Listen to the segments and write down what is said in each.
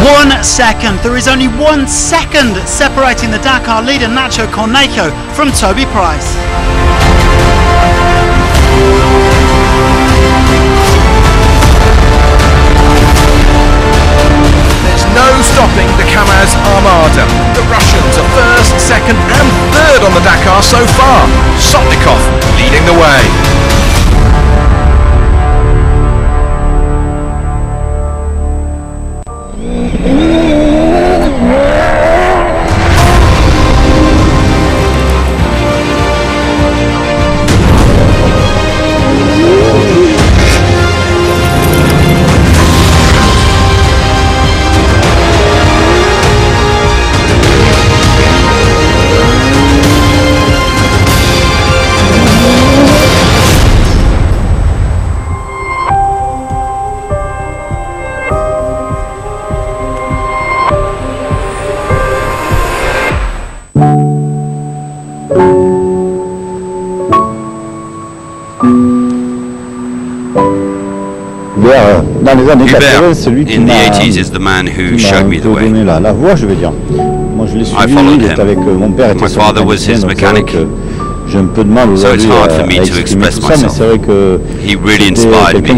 1 second. There is only 1 second separating the Dakar leader Nacho Cornejo from Toby Price. There's no stopping the Kamaz Armada. The Russians are first, second and third on the Dakar so far. Sotnikov leading the way. Hubert, in the 80s, is the man who showed me the way. I followed him. My father was his mechanic, so it's hard for me to express myself. He really inspired me.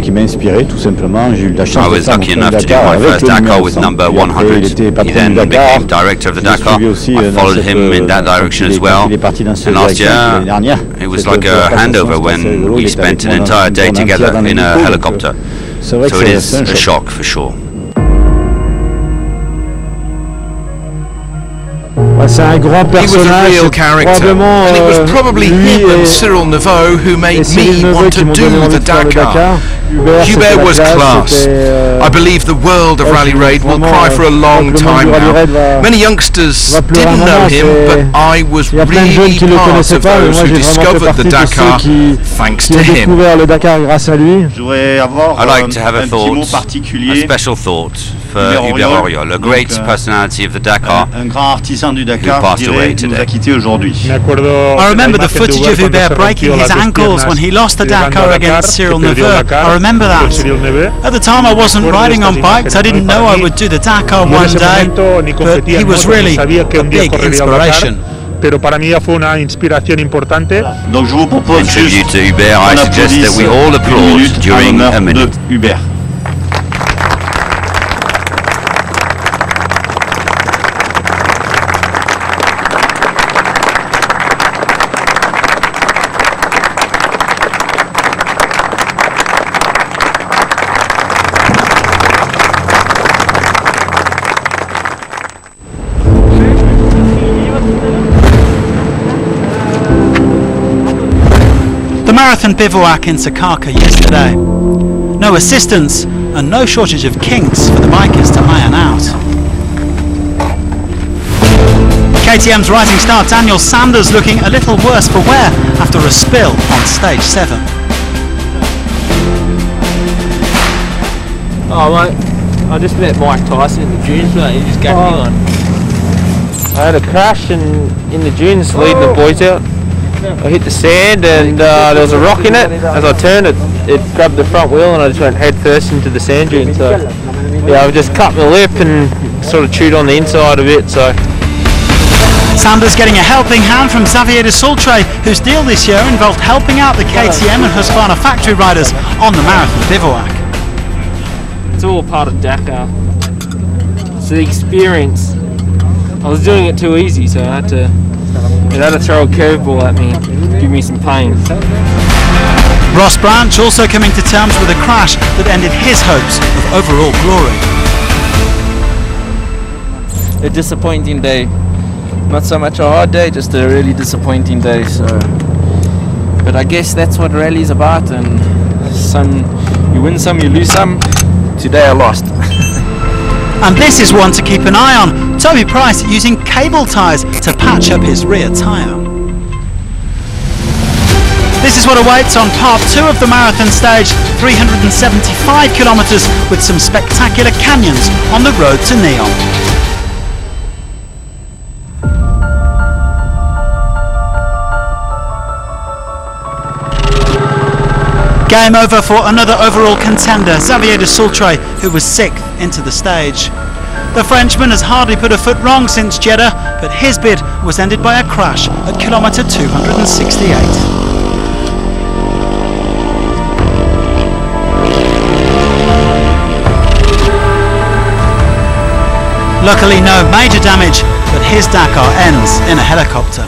I was lucky enough to do my first Dakar with number 100. He then became director of the Dakar. I followed him in that direction as well. And last year, it was like a handover when we spent an entire day together in a helicopter. So it is a shock for sure. He was a real character, and it was probably him and Cyril Neveu who made me want to do the Dakar. Hubert was class. I believe the world of Rally Raid will cry for a long time now. Many youngsters didn't know him, but I was really part of those who discovered the Dakar thanks to him. I'd like to have a special thought for Hubert Auriol, a great personality of the Dakar who passed away today. I remember the footage of Hubert breaking his ankles when he lost the Dakar against Cyril Neveu. I remember that. At the time I wasn't riding on bikes, I didn't know I would do the Dakar one day, but he was really a big inspiration. Pero para mí fue una inspiración importante. Donc je vous propose juste to Hubert, I suggest that we all applaud during a minute. Hubert. Marathon bivouac in Sakaka yesterday. No assistance and no shortage of kinks for the bikers to iron out. KTM's rising star Daniel Sanders looking a little worse for wear after a spill on stage 7. Oh mate, I just met Mike Tyson in the dunes, mate. He just gagged me on. I had a crash in the dunes leading the boys out. I hit the sand and there was a rock in it. As I turned it grabbed the front wheel and I just went head first into the sand dune. So yeah, I've just cut my lip and sort of chewed on the inside of it. So Sanders getting a helping hand from Xavier de Sultre, whose deal this year involved helping out the KTM and Husqvarna factory riders on the marathon bivouac. It's all part of Dakar. It's the experience. I was doing it too easy, so I had to throw a curveball at me, give me some pain. Ross Branch also coming to terms with a crash that ended his hopes of overall glory. A disappointing day. Not so much a hard day, just a really disappointing day. So, but I guess that's what rally is about, and you win some, you lose some. Today I lost. And this is one to keep an eye on. Toby Price using cable ties to patch up his rear tyre. This is what awaits on part 2 of the marathon stage, 375 kilometres with some spectacular canyons on the road to Neon. Game over for another overall contender, Xavier de Sultre, who was 6th into the stage. The Frenchman has hardly put a foot wrong since Jeddah, but his bid was ended by a crash at kilometre 268. Luckily no major damage, but his Dakar ends in a helicopter.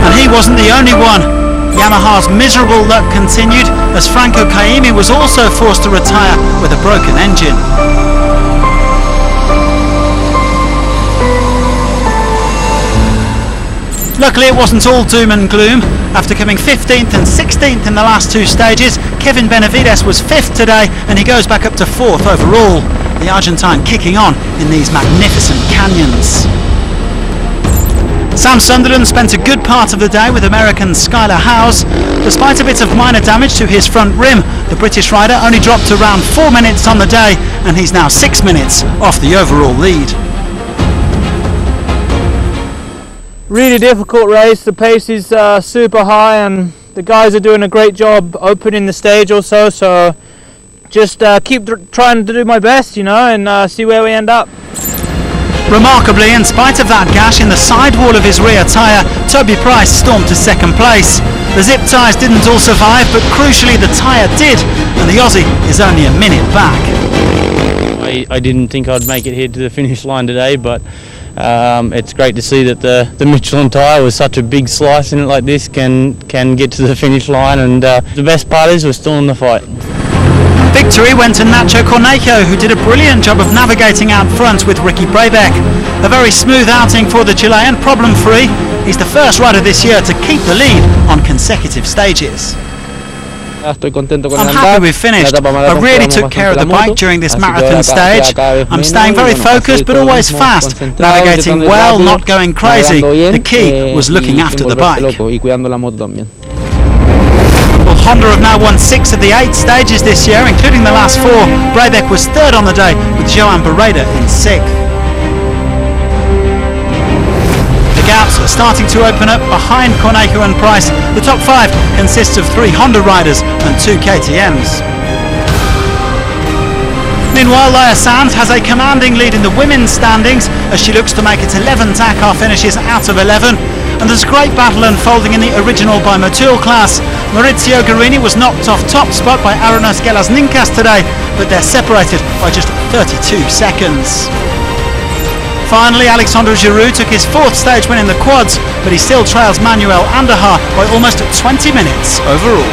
And he wasn't the only one. Yamaha's miserable luck continued as Franco Caimi was also forced to retire with a broken engine. Luckily it wasn't all doom and gloom. After coming 15th and 16th in the last two stages, Kevin Benavides was 5th today and he goes back up to 4th overall. The Argentine kicking on in these magnificent canyons. Sam Sunderland spent a good part of the day with American Skylar Howes. Despite a bit of minor damage to his front rim, the British rider only dropped around 4 minutes on the day and he's now 6 minutes off the overall lead. Really difficult race, the pace is super high and the guys are doing a great job opening the stage also, so just keep trying to do my best, you know, and see where we end up. Remarkably, in spite of that gash in the sidewall of his rear tyre, Toby Price stormed to second place. The zip tyres didn't all survive, but crucially the tyre did, and the Aussie is only a minute back. I didn't think I'd make it here to the finish line today, but it's great to see that the Michelin tyre with such a big slice in it like this can get to the finish line, and the best part is we're still in the fight. Victory went to Nacho Cornejo, who did a brilliant job of navigating out front with Ricky Brebeck. A very smooth outing for the Chilean, problem-free. He's the first rider this year to keep the lead on consecutive stages. I'm happy we've finished. I really took care of the bike during this marathon stage. I'm staying very focused but always fast, navigating well, not going crazy. The key was looking after the bike. Well, Honda have now won 6 of the 8 stages this year, including the last 4. Brebeck was 3rd on the day, with Joan Barreda in 6th. The gaps are starting to open up behind Cornejo and Price. The top 5 consists of 3 Honda riders and 2 KTMs. Meanwhile, Laia Sanz has a commanding lead in the women's standings as she looks to make it 11 Dakar finishes out of 11. And there's a great battle unfolding in the original by Motul class. Maurizio Guerini was knocked off top spot by Aronas Gelasninkas today, but they're separated by just 32 seconds. Finally, Alexandre Giroux took his 4th stage win in the quads, but he still trails Manuel Andahar by almost 20 minutes overall.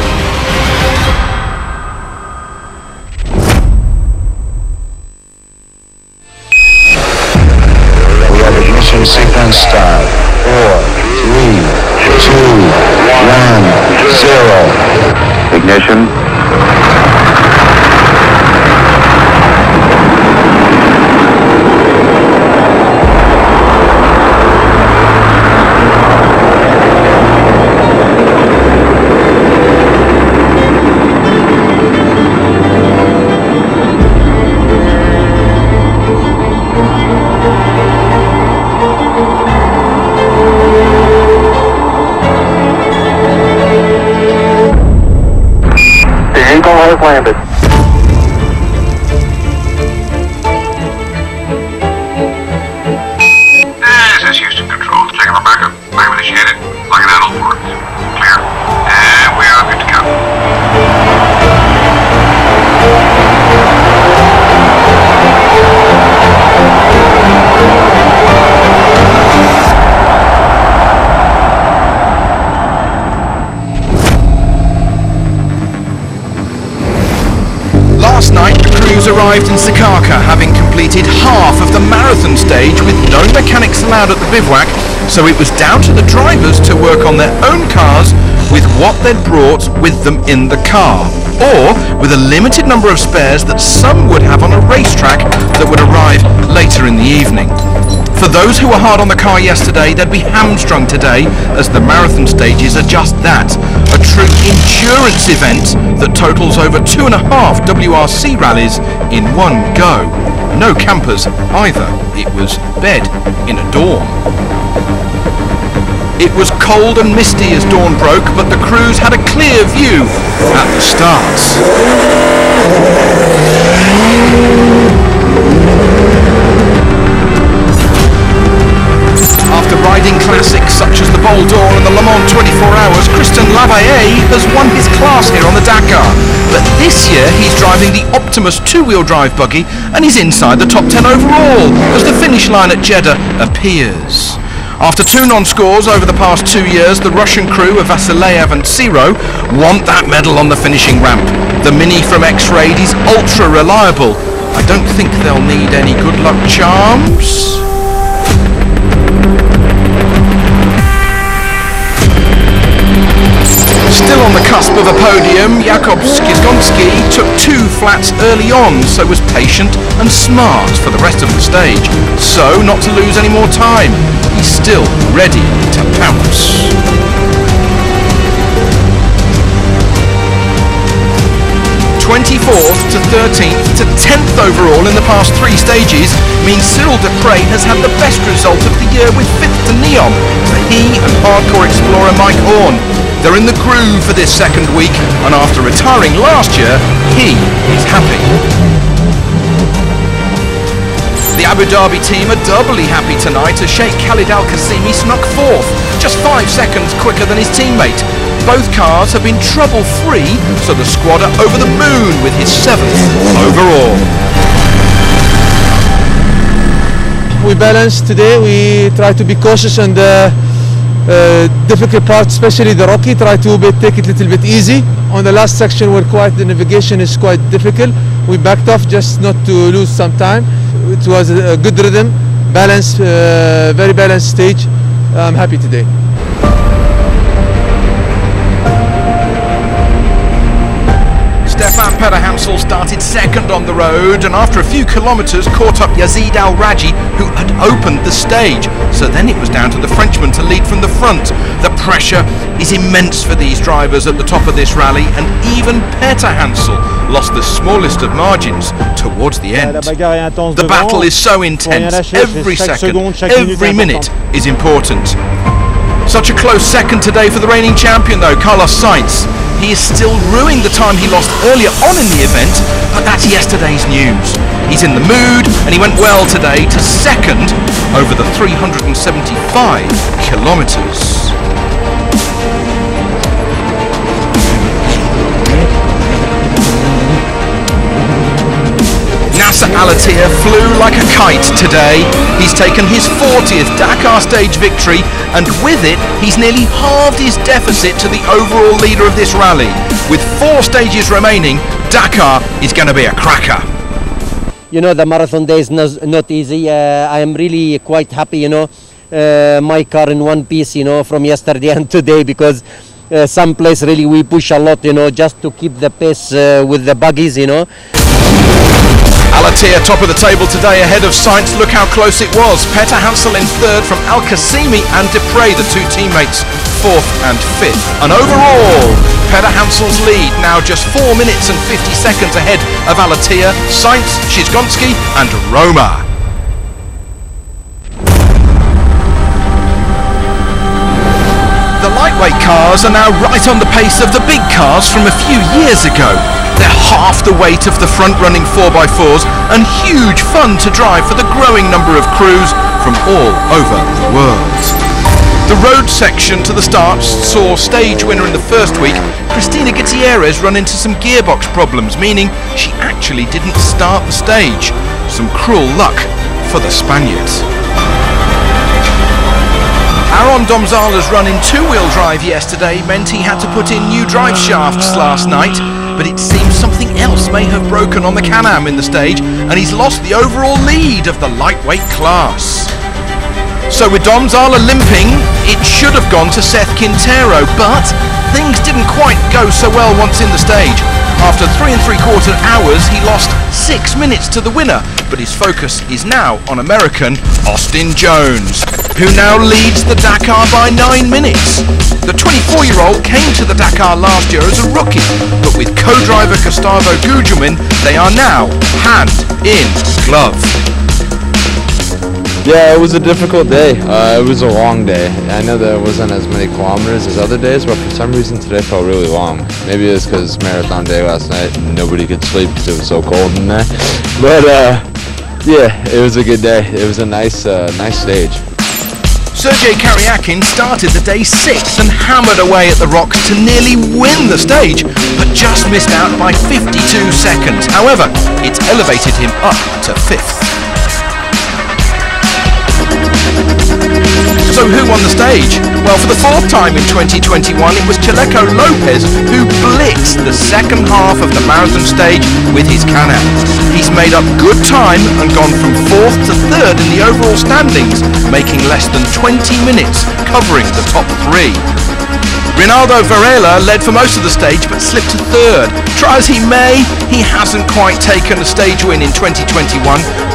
We have ignition sequence start. 4, 3, 2, 1, 0. Ignition. Landed. This is Houston Control. Checking my backup. I'm initiated. Like that all works. Clear. And we are good to go. Last night, the crews arrived in Sakaka, having completed half of the marathon stage with no mechanics allowed at the bivouac, so it was down to the drivers to work on their own cars with what they'd brought with them in the car, or with a limited number of spares that some would have on a racetrack that would arrive later in the evening. For those who were hard on the car yesterday, they'd be hamstrung today, as the marathon stages are just that, a true endurance event that totals over 2.5 WRC rallies in one go. No campers either, it was bed in a dorm. It was cold and misty as dawn broke, but the crews had a clear view at the start. After riding classics such as the Bol d'Or and the Le Mans 24 Hours, Christian Lavallée has won his class here on the Dakar. But this year he's driving the Optimus two-wheel drive buggy and he's inside the top 10 overall as the finish line at Jeddah appears. After 2 non-scores over the past 2 years, the Russian crew of Vasilev and Siro want that medal on the finishing ramp. The Mini from X-Raid is ultra reliable. I don't think they'll need any good luck charms. Still on the cusp of a podium, Jakub Skizgonski took 2 flats early on, so was patient and smart for the rest of the stage. So, not to lose any more time, he's still ready to pounce. 24th to 13th to 10th overall in the past 3 stages means Cyril Dupre has had the best result of the year with 5th to Neom for he and hardcore explorer Mike Horn. They're in the groove for this second week, and after retiring last year, he is happy. The Abu Dhabi team are doubly happy tonight as Sheikh Khalid Al-Qasimi snuck 4th, just 5 seconds quicker than his teammate. Both cars have been trouble-free, so the squad are over the moon with his 7th overall. We balanced today, we try to be cautious on the difficult part, especially the rocky, try to take it a little bit easy. On the last section where the navigation is quite difficult, we backed off just not to lose some time. It was a good rhythm, balanced, very balanced stage. I'm happy today. Stefan Petter-Hansel started second on the road and after a few kilometres caught up Yazid Al-Raji, who had opened the stage. So then it was down to the Frenchman to lead from the front. The pressure is immense for these drivers at the top of this rally, and even Petter-Hansel lost the smallest of margins towards the end. The battle is so intense, every second, every minute is important. Such a close second today for the reigning champion though, Carlos Sainz. He is still ruining the time he lost earlier on in the event, but that's yesterday's news. He's in the mood and he went well today to second over the 375 kilometres. Nasser Al-Attiyah flew like a kite today. He's taken his 40th Dakar stage victory, and with it he's nearly halved his deficit to the overall leader of this rally. With 4 stages remaining, Dakar is going to be a cracker. You know, the marathon day is not easy. I am really quite happy, you know, my car in one piece, you know, from yesterday and today, because some place really we push a lot, you know, just to keep the pace with the buggies, you know. Al-Attiyah top of the table today ahead of Sainz. Look how close it was. Petter-Hansel in 3rd from Al-Qasimi and Dupre, the 2 teammates, 4th and 5th. And overall, Petter-Hansel's lead now just 4 minutes and 50 seconds ahead of Al-Attiyah, Sainz, Skizgonski and Roma. The lightweight cars are now right on the pace of the big cars from a few years ago. They're half the weight of the front-running 4x4s and huge fun to drive for the growing number of crews from all over the world. The road section to the start saw stage winner in the first week, Cristina Gutierrez, run into some gearbox problems, meaning she actually didn't start the stage. Some cruel luck for the Spaniards. Aaron Domzala's run in 2-wheel drive yesterday meant he had to put in new drive shafts last night, but it seems something else may have broken on the Can-Am in the stage, and he's lost the overall lead of the lightweight class. So with Domzala limping, it should have gone to Seth Quintero, but things didn't quite go so well once in the stage. After 3 3/4 hours, he lost 6 minutes to the winner, but his focus is now on American Austin Jones, who now leads the Dakar by 9 minutes. The 24-year-old came to the Dakar last year as a rookie, but with co-driver Gustavo Gugelmin, they are now hand in glove. Yeah, it was a difficult day. It was a long day. I know there wasn't as many kilometers as other days, but for some reason today felt really long. Maybe it's because marathon day last night and nobody could sleep because it was so cold in there. But yeah, it was a good day. It was a nice stage. Sergei Karyakin started the day 6th and hammered away at the rocks to nearly win the stage, but just missed out by 52 seconds. However, it's elevated him up to 5th. So who won the stage? Well, for the 4th time in 2021, it was Chaleco Lopez who blitzed the second half of the marathon stage with his Can-Am. He's made up good time and gone from 4th to 3rd in the overall standings, making less than 20 minutes covering the top 3. Rinaldo Varela led for most of the stage but slipped to 3rd. Try as he may, he hasn't quite taken a stage win in 2021,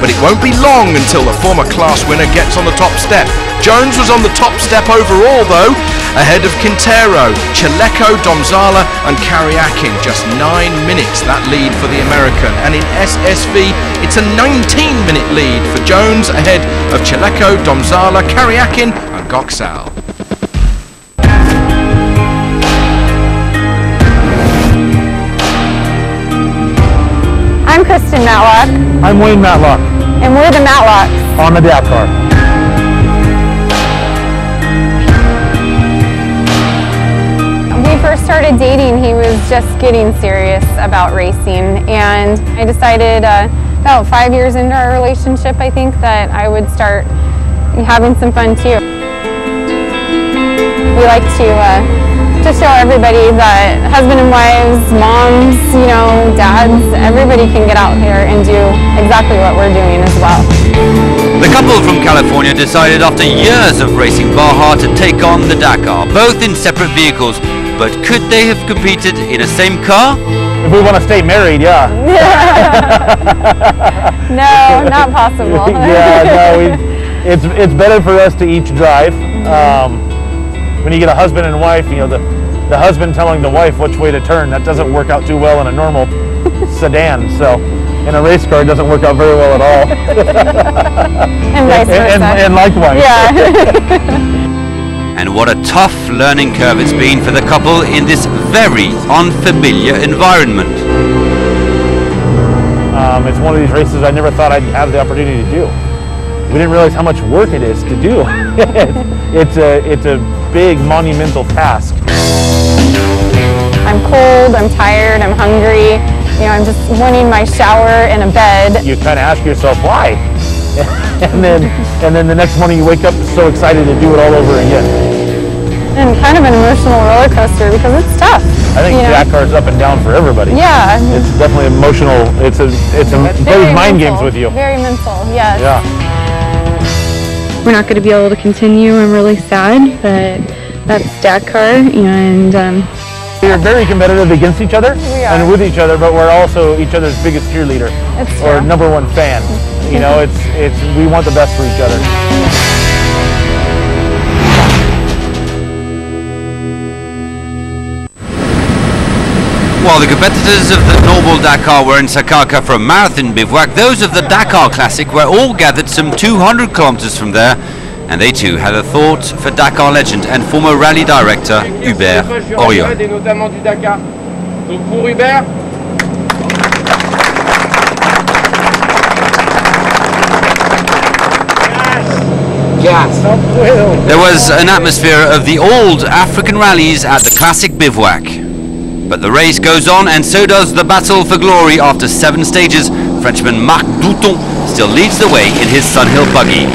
but it won't be long until the former class winner gets on the top step. Jones was on the top step overall though, ahead of Quintero, Chaleco, Domzala and Karyakin. Just 9 minutes that lead for the American, and in SSV it's a 19-minute lead for Jones ahead of Chaleco, Domzala, Karyakin and Goxal. I'm Kristen Matlock. I'm Wayne Matlock. And we're the Matlocks. On the Dakar. When we first started dating, he was just getting serious about racing, and I decided about 5 years into our relationship, I think, that I would start having some fun too. We like to show everybody that husband and wives, moms, dads, everybody can get out here and do exactly what we're doing as well. The couple from California decided after years of racing Baja to take on the Dakar, both in separate vehicles. But could they have competed in a same car? If we want to stay married, yeah. No, not possible. It's better for us to each drive. When you get a husband and wife, the husband telling the wife which way to turn, that doesn't work out too well in a normal sedan. So in a race car, it doesn't work out very well at all. And vice versa. And likewise. Yeah. And what a tough learning curve it's been for the couple in this very unfamiliar environment. It's one of these races I never thought I'd have the opportunity to do. We didn't realize how much work it is to do. It's a big monumental task. I'm cold, I'm tired, I'm hungry. I'm just wanting my shower and a bed. You kind of ask yourself why, and then the next morning you wake up so excited to do it all over again. And kind of an emotional roller coaster because it's tough. I think Dakar's up and down for everybody. Yeah. It's definitely emotional. It plays mind games with you. Very mental, yes. Yeah. We're not going to be able to continue. I'm really sad, but that's Dakar, and we're very competitive against each other and with each other, but we're also each other's biggest cheerleader or number one fan. We want the best for each other. While the competitors of the normal Dakar were in Sakaka for a marathon bivouac, those of the Dakar Classic were all gathered some 200 kilometers from there, and they too had a thought for Dakar legend and former rally director Hubert Oriol. There was an atmosphere of the old African rallies at the Classic Bivouac. But the race goes on, and so does the battle for glory. After 7 stages, Frenchman Marc Douton still leads the way in his Sunhill buggy.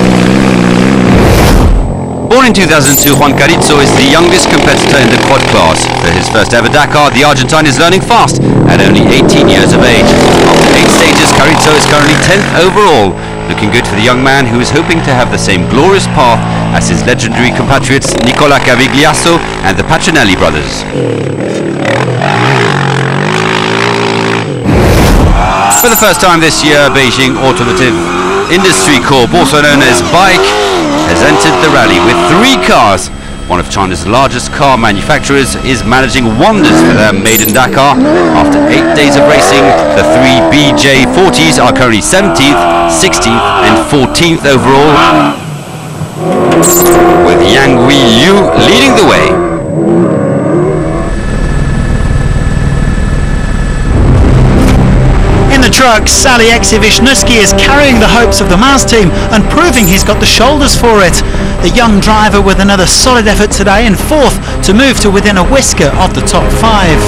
Born in 2002, Juan Carrizo is the youngest competitor in the quad class. For his first ever Dakar, the Argentine is learning fast at only 18 years of age. After 8 stages, Carrizo is currently 10th overall. Looking good for the young man who is hoping to have the same glorious path as his legendary compatriots Nicola Cavigliasso and the Pacinelli brothers. For the first time this year, Beijing Automotive Industry Corp, also known as BIKE, has entered the rally with 3 cars. one of China's largest car manufacturers, is managing wonders for their maiden Dakar. After 8 days of racing, the three BJ40s are currently 17th, 16th and 14th overall, with Yang Yu leading the way. In the truck, Alexei Wisniewski is carrying the hopes of the Maz team and proving he's got the shoulders for it. The young driver with another solid effort today in fourth to move to within a whisker of the top five.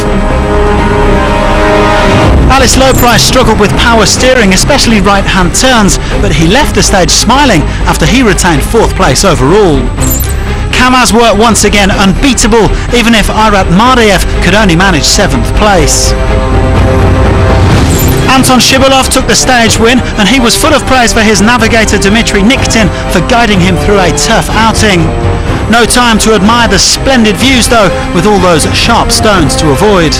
Alice Lowprice struggled with power steering, especially right-hand turns, but he left the stage smiling after he retained fourth place overall. Kamaz were once again unbeatable, even if Irat Mardeyev could only manage seventh place. Anton Shibolov took the stage win, and he was full of praise for his navigator Dmitry Nikitin for guiding him through a tough outing. No time to admire the splendid views though, with all those sharp stones to avoid.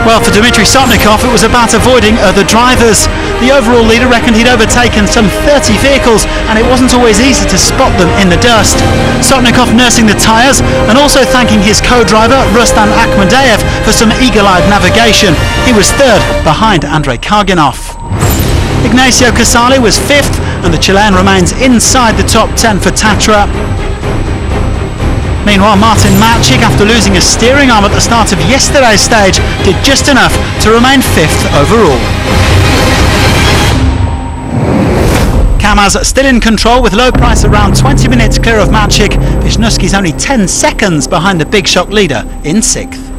Well, for Dmitry Sotnikov, it was about avoiding other drivers. The overall leader reckoned he'd overtaken some 30 vehicles, and it wasn't always easy to spot them in the dust. Sotnikov nursing the tyres and also thanking his co-driver Rustan Akhmadeyev for some eagle-eyed navigation. He was third behind Andrei Karginov. Ignacio Casale was fifth, and the Chilean remains inside the top 10 for Tatra. Meanwhile, Martin Matchik, after losing a steering arm at the start of yesterday's stage, did just enough to remain fifth overall. Kamaz still in control with Lowprice around 20 minutes clear of Matchik. Wisniewski's only 10 seconds behind the big shock leader in sixth.